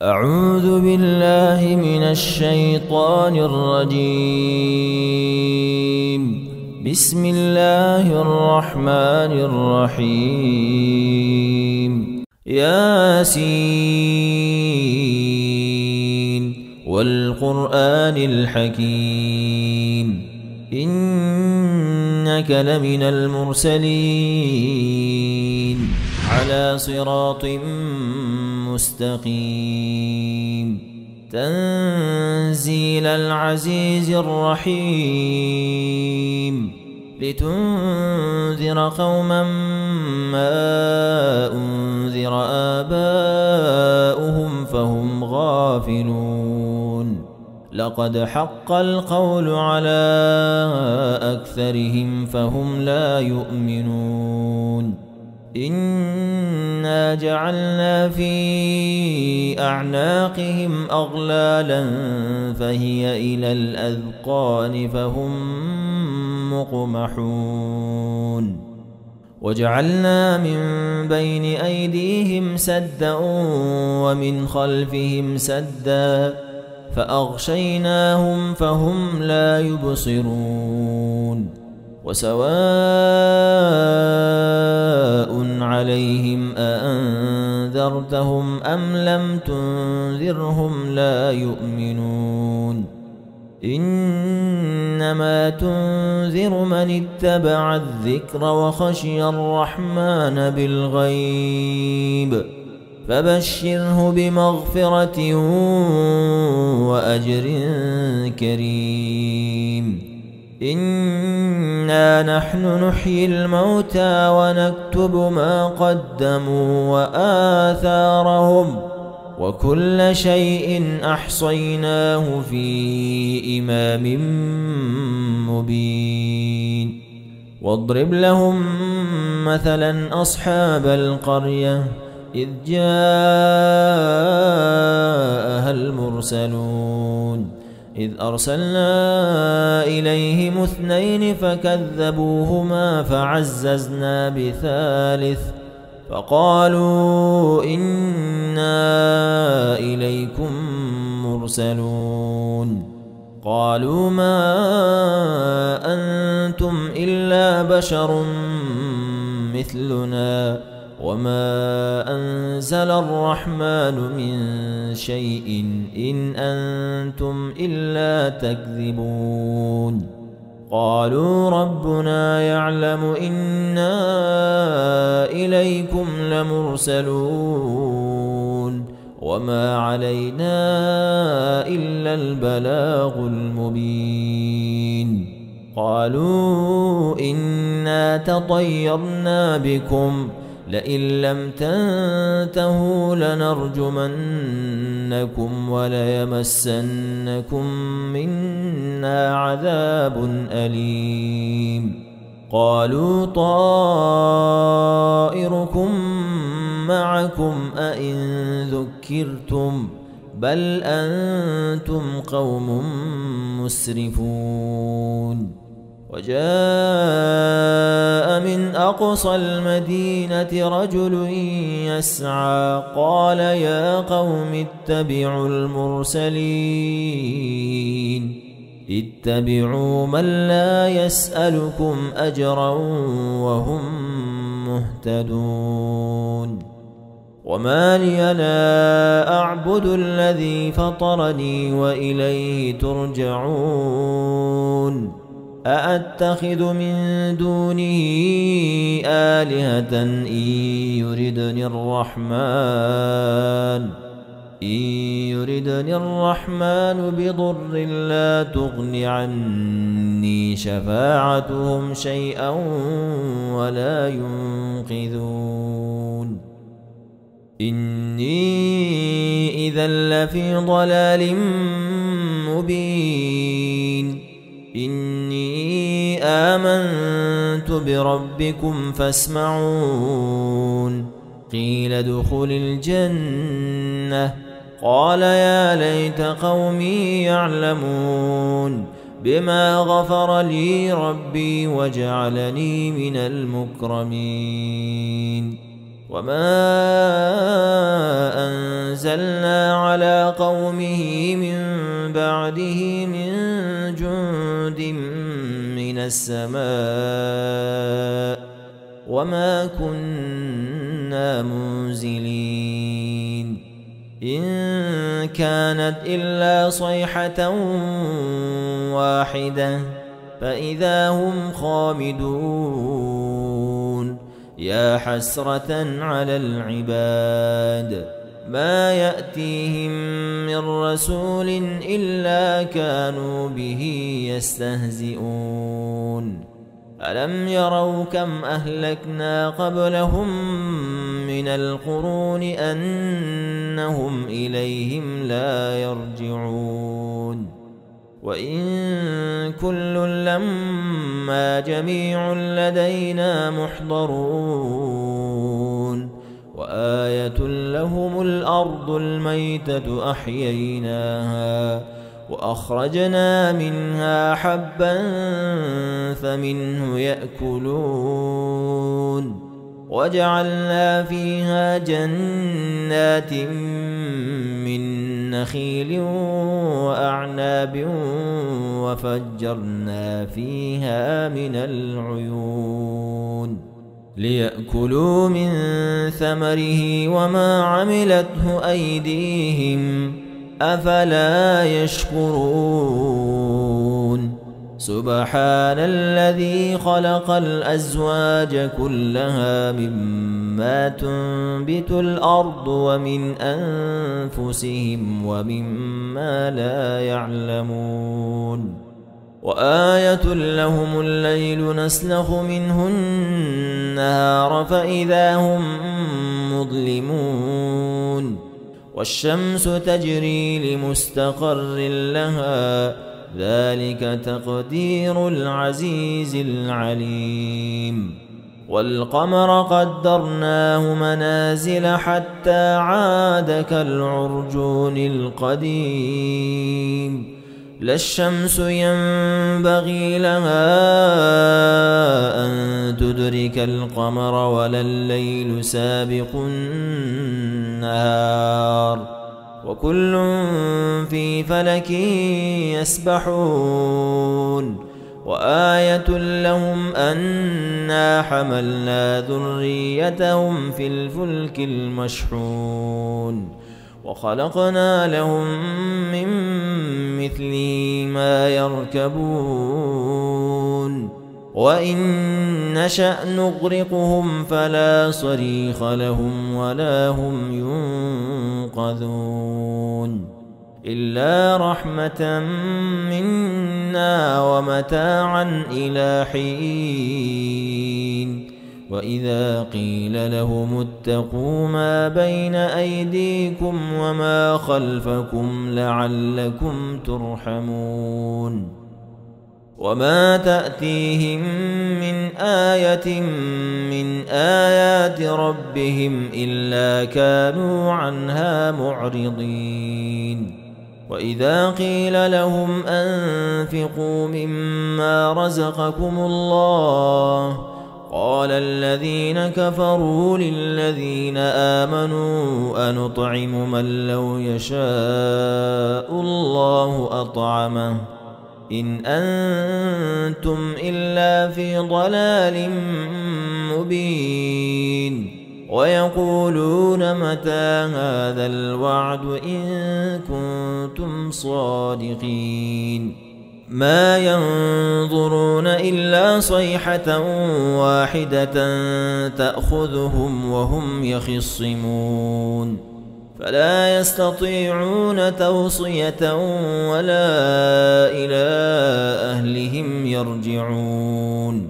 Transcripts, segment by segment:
أعوذ بالله من الشيطان الرجيم. بسم الله الرحمن الرحيم. ياسين والقرآن الحكيم إنك لمن المرسلين على صراط مستقيم تنزيل العزيز الرحيم لتنذر قوما ما أنذر آباؤهم فهم غافلون لقد حق القول على أكثرهم فهم لا يؤمنون إنا جعلنا في أعناقهم أغلالا فهي إلى الأذقان فهم مقمحون وجعلنا من بين أيديهم سدا ومن خلفهم سدا فأغشيناهم فهم لا يبصرون وسواء عليهم أأنذرتهم أم لم تنذرهم لا يؤمنون إنما تنذر من اتبع الذكر وخشي الرحمن بالغيب فبشره بمغفرة وأجر كريم إنا نحن نحيي الموتى ونكتب ما قدموا وآثارهم وكل شيء أحصيناه في إمام مبين واضرب لهم مثلا أصحاب القرية إذ جاءها المرسلون إذ أرسلنا إليهم اثنين فكذبوهما فعززنا بثالث فقالوا إنا إليكم مرسلون قالوا ما أنتم إلا بشر مثلنا وما أنزل الرحمن من شيء إن أنتم إلا تكذبون قالوا ربنا يعلم إنا إليكم لمرسلون وما علينا إلا البلاغ المبين قالوا إنا تطيرنا بكم لئن لم تنتهوا لنرجمنكم وليمسنكم منا عذاب أليم قالوا طائركم معكم أئن ذكرتم بل أنتم قوم مسرفون وجاء من أقصى المدينة رجل يسعى قال يا قوم اتبعوا المرسلين اتبعوا من لا يسألكم أجرا وهم مهتدون وما لي لا أعبد الذي فطرني وإليه ترجعون أأتخذ من دونه آلهة إن يردني الرحمن بضر لا تغن عني شفاعتهم شيئا ولا ينقذون إني إذا لفي ضلال مبين إني آمنت بربكم فاسمعون قيل ادخل الجنة قال يا ليت قومي يعلمون بما غفر لي ربي وجعلني من المكرمين وما أنزلنا على قومه من بعده من جند من السماء وما كنا منزلين إن كانت إلا صيحة واحدة فإذا هم خامدون يا حسرة على العباد ما يأتيهم من رسول إلا كانوا به يستهزئون ألم يروا كم أهلكنا قبلهم من القرون أنهم إليهم لا يرجعون وإن كل لما جميع لدينا محضرون وآية لهم الأرض الميتة أحييناها وأخرجنا منها حبا فمنه يأكلون وجعلنا فيها جنات من نخيل وأعناب وفجرنا فيها من العيون ليأكلوا من ثمره وما عملته أيديهم أفلا يشكرون سبحان الذي خلق الأزواج كلها مما تنبت الأرض ومن أنفسهم ومما لا يعلمون وآية لهم الليل نسلخ منه النهار فإذا هم مظلمون والشمس تجري لمستقر لها ذلك تقدير العزيز العليم والقمر قدرناه منازل حتى عاد كالعرجون القديم لا الشمس ينبغي لها أن تدرك القمر ولا الليل سابق النهار وكل في فلك يسبحون وآية لهم أنا حملنا ذريتهم في الفلك المشحون وخلقنا لهم من مثله ما يركبون وإن نشأ نغرقهم فلا صريخ لهم ولا هم ينقذون إلا رحمة منا ومتاعا إلى حين وإذا قيل لهم اتقوا ما بين أيديكم وما خلفكم لعلكم ترحمون وما تأتيهم من آية من آيات ربهم إلا كانوا عنها معرضين وإذا قيل لهم أنفقوا مما رزقكم الله قال الذين كفروا للذين آمنوا أنطعم من لو يشاء الله أطعمه إن أنتم إلا في ضلال مبين ويقولون متى هذا الوعد إن كنتم صادقين ما ينظرون إلا صيحة واحدة تأخذهم وهم يخصمون فلا يستطيعون توصية ولا إلى أهلهم يرجعون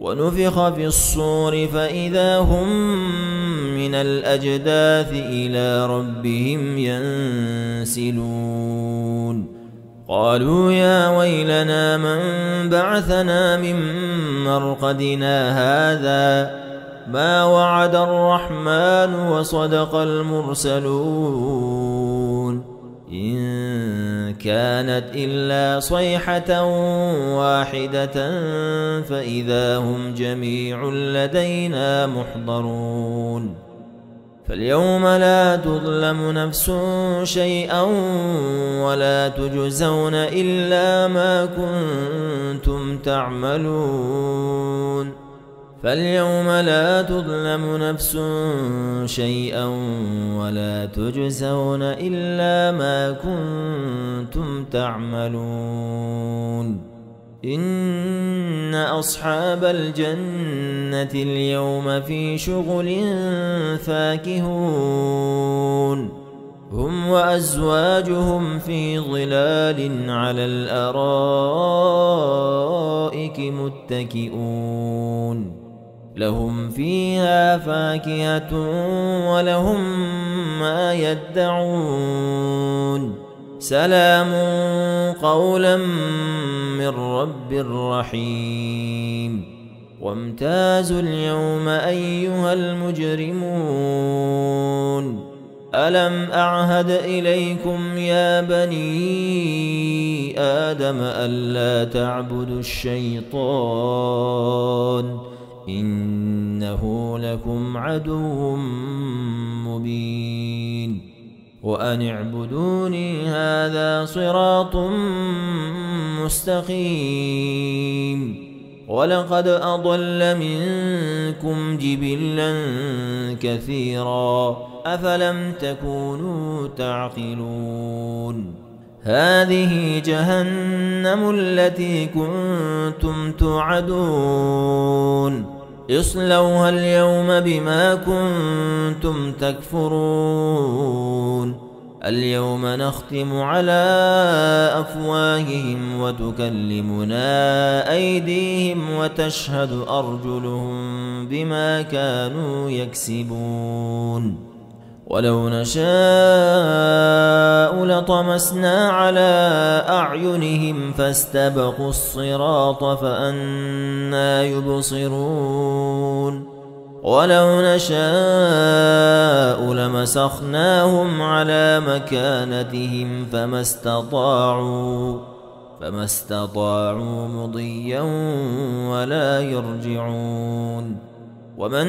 ونفخ في الصور فإذا هم من الأجداث إلى ربهم ينسلون قالوا يا ويلنا من بعثنا من مرقدنا هذا ما وعد الرحمن وصدق المرسلون إن كانت إلا صيحة واحدة فإذا هم جميع لدينا محضرون فاليوم لا تظلم نفس شيئا ولا تجزون إلا ما كنتم تعملون. فاليوم لا تظلم نفس شيئا ولا تجزون إلا ما كنتم تعملون. إن أصحاب الجنة اليوم في شغل فاكهون هم وأزواجهم في ظلال على الأرائك متكئون لهم فيها فاكهة ولهم ما يدعون سلام قولا من رب رحيم. وامتازوا اليوم أيها المجرمون ألم أعهد إليكم يا بني آدم ألا تعبدوا الشيطان إنه لكم عدو مبين وأن اعبدوني هذا صراط مستقيم. ولقد أضل منكم جبلا كثيرا أفلم تكونوا تعقلون. هذه جهنم التي كنتم توعدون اصلوها اليوم بما كنتم تكفرون. اليوم نختم على أفواههم وتكلمنا أيديهم وتشهد أرجلهم بما كانوا يكسبون. ولو نشاء لطمسنا على أعينهم فاستبقوا الصراط فأنى يبصرون. ولو نشاء لمسخناهم على مكانتهم فما استطاعوا مضيا ولا يرجعون. ومن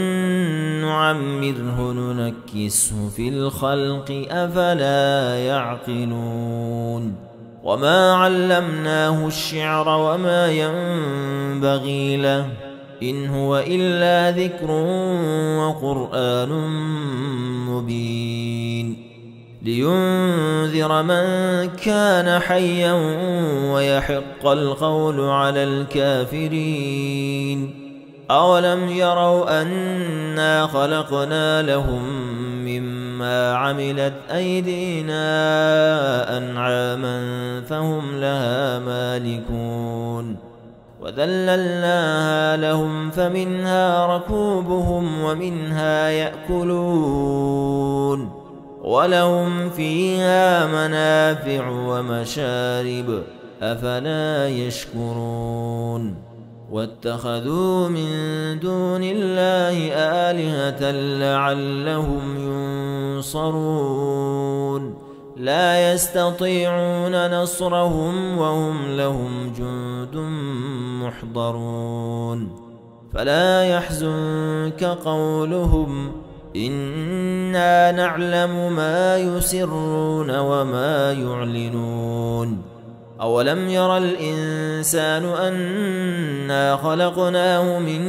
نعمره ننكسه في الخلق أفلا يعقلون. وما علمناه الشعر وما ينبغي له إن هو إلا ذكر وقرآن مبين لينذر من كان حيا ويحق القول على الكافرين. أولم يروا أنا خلقنا لهم مما عملت أيدينا أنعاما فهم لها مالكون وذللناها لهم فمنها ركوبهم ومنها يأكلون ولهم فيها منافع ومشارب أفلا يشكرون. واتخذوا من دون الله آلهة لعلهم ينصرون لا يستطيعون نصرهم وهم لهم جند محضرون. فلا يحزنك قولهم إنا نعلم ما يسرون وما يعلنون. أولم ير الإنسان أنا خلقناه من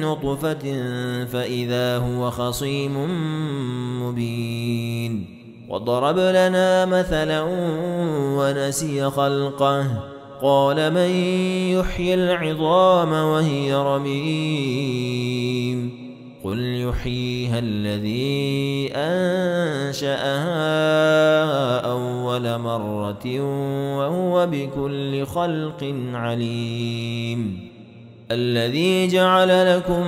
نطفة فإذا هو خصيم مبين. وضرب لنا مثلا ونسي خلقه قال من يحيي العظام وهي رميم قل يحييها الذي أنشأها أول مرة وهو بكل خلق عليم. الذي جعل لكم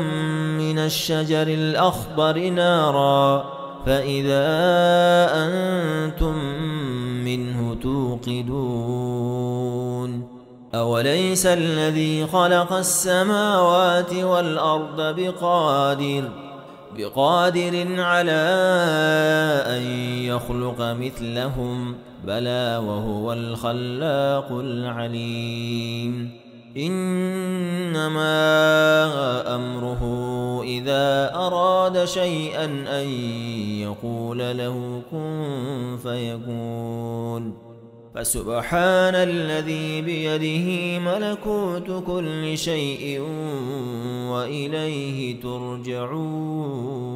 من الشجر الأخضر نارا فإذا أنتم منه توقدون. أوليس الذي خلق السماوات والأرض بقادر على أن يخلق مثلهم بلى وهو الخلاق العليم. إنما أمره إذا أراد شيئا أن يقول له كن فيكون. فسبحان الذي بيده ملكوت كل شيء وإليه ترجعون.